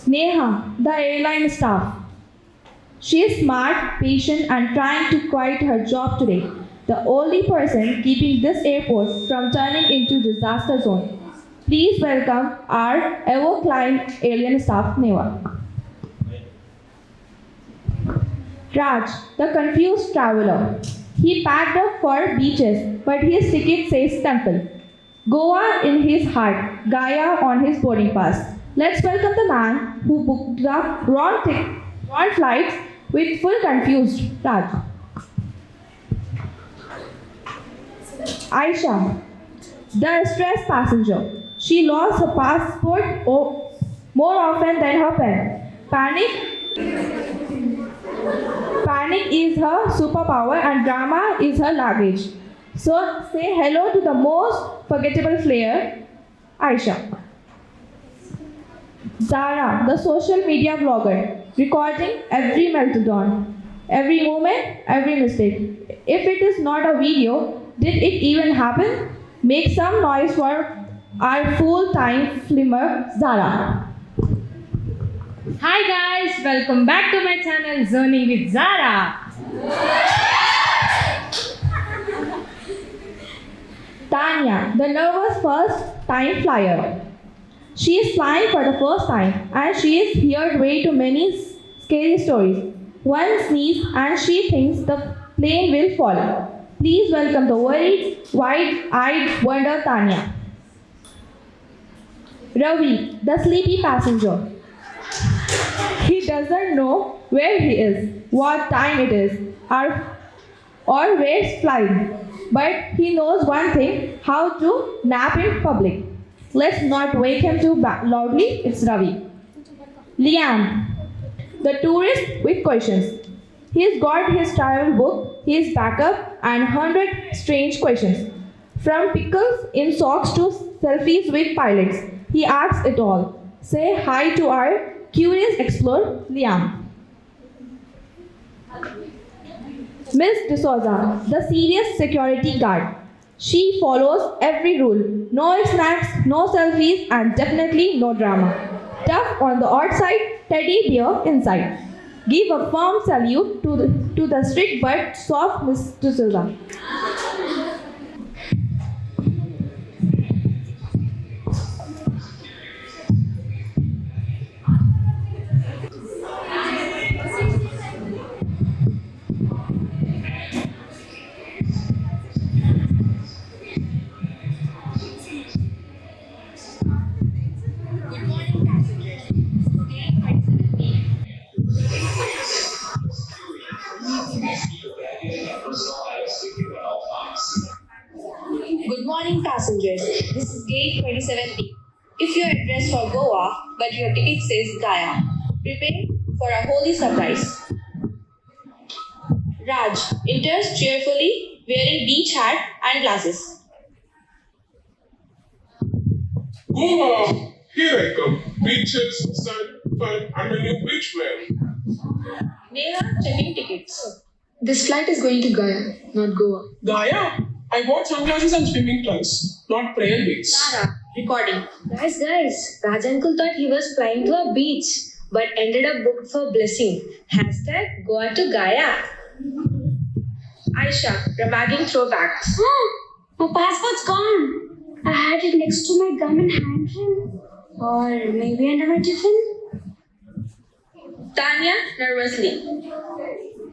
Neha, the airline staff. She is smart, patient, and trying to quit her job today. The only person keeping this airport from turning into disaster zone. Please welcome our ever-climbed alien staff, Neha. Raj, the confused traveler. He packed up for beaches, but his ticket says temple. Goa in his heart, Gaya on his boarding pass. Let's welcome the man who booked the wrong flights with full confused Raj. Aisha, the stressed passenger. She lost her passport more often than her pen. Panic is her superpower and drama is her luggage. So say hello to the most forgettable flair, Aisha. Zara, the social media vlogger, recording every meltdown, every moment, every mistake. If it is not a video, did it even happen? Make some noise for our full-time filmer, Zara. Hi guys, welcome back to my channel Zoning with Zara. Tanya, the nervous first-time flyer. She is flying for the first time and she has heard way too many scary stories. One sneeze and she thinks the plane will fall. Please welcome the worried, wide-eyed wonder Tanya. Ravi, the sleepy passenger. He doesn't know where he is, what time it is, or where it's flying. But he knows one thing, how to nap in public. Let's not wake him too loudly, it's Ravi. Liam, the tourist with questions. He's got his travel book, his backup, and 100 strange questions. From pickles in socks to selfies with pilots, he asks it all. Say hi to our curious explorer, Liam. Miss D'Souza, the serious security guard. She follows every rule. No snacks, no selfies, and definitely no drama. Tough on the outside, teddy bear inside. Give a firm salute to the strict but soft Miss D'Souza. Good morning, passengers. This is gate 27B. If you are addressed for Goa, but your ticket says Gaya, prepare for a holy surprise. Raj enters cheerfully, wearing beach hat and glasses. Goa! Here I come. Beaches, sun, fun, and a new beach wear. Neha checking tickets. This flight is going to Gaya, not Goa. Gaya? I bought sunglasses and swimming trunks, not prayer beads. Zara recording. Guys, Raj uncle thought he was flying to a beach, but ended up booked for blessing. Hashtag Goa to Gaya. Aisha remarking throwbacks. My passport's gone. I had it next to my gum and handprint. Or maybe under my tiffin. Tanya nervously.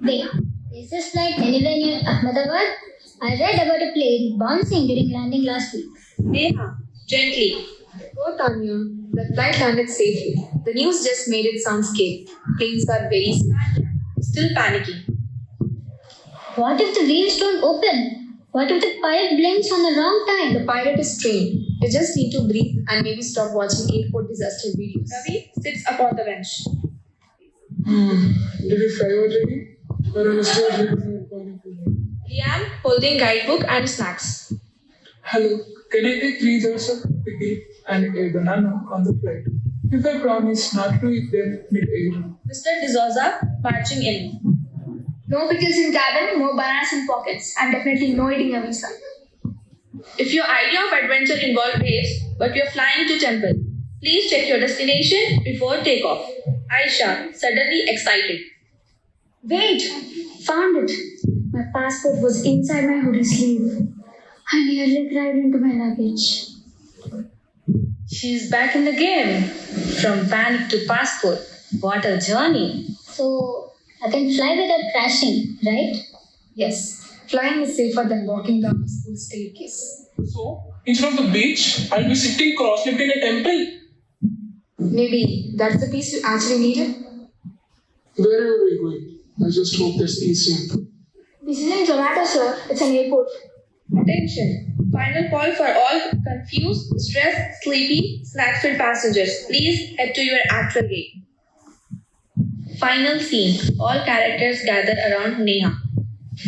Wait, is this flight anywhere near Ahmedabad? I read about a plane bouncing during landing last week. Neha gently. Oh, Tanya, the flight landed safely. The news just made it sound scary. Planes are very safe. Still panicking. What if the wheels don't open? What if the pilot blinks on the wrong time? The pilot is trained. You just need to breathe and maybe stop watching airport disaster videos. Ravi sits upon the bench. Did you fly already? Or are you still calling for me? Liam holding guidebook and snacks. Hello, can I take 3 jars of pickle and a banana on the flight? If I promise not to eat them mid-air. Mr. D'Souza marching in. No pickles in cabin, no bananas in pockets, and definitely no eating a visa. If your idea of adventure involved waves, but you're flying to temple, Please check your destination before takeoff. Aisha, suddenly excited. Wait! Found it! My passport was inside my hoodie sleeve. I nearly cried into my luggage. She's back in the game. From panic to passport. What a journey. So, I can fly without crashing, right? Yes, flying is safer than walking down a school staircase. So, instead of the beach, I'll be sitting cross-legged in a temple. Maybe that's the piece you actually needed? Where are we going? I just hope there's easier. This isn't Zomato, sir. It's an airport. Attention! Final call for all confused, stressed, sleepy, snack-filled passengers. Please head to your actual gate. Final scene. All characters gather around Neha.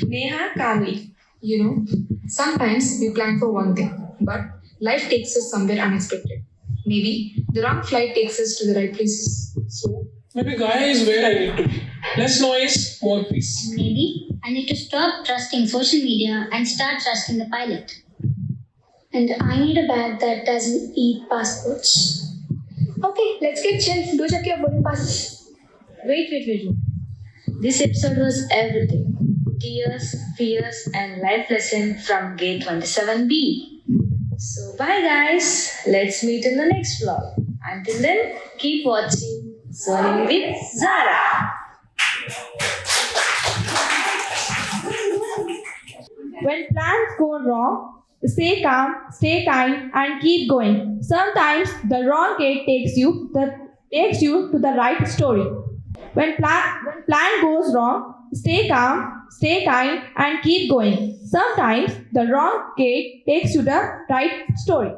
Neha calmly. You know, sometimes we plan for one thing, but life takes us somewhere unexpected. Maybe the wrong flight takes us to the right places. So, maybe Gaia is where I need to be. Less noise, more peace. Maybe I need to stop trusting social media and start trusting the pilot. And I need a bag that doesn't eat passports. Okay, let's get chill. Do check your boarding passes. Wait. This episode was everything. Tears, fears, and life lesson from Gate 27B. So bye guys. Let's meet in the next vlog. Until then, keep watching Zoning with Zara. When plans go wrong, stay calm, stay kind, and keep going. Sometimes the wrong gate takes you to the right story. When plan goes wrong, stay calm, stay kind, and keep going. Sometimes the wrong gate takes you to the right story.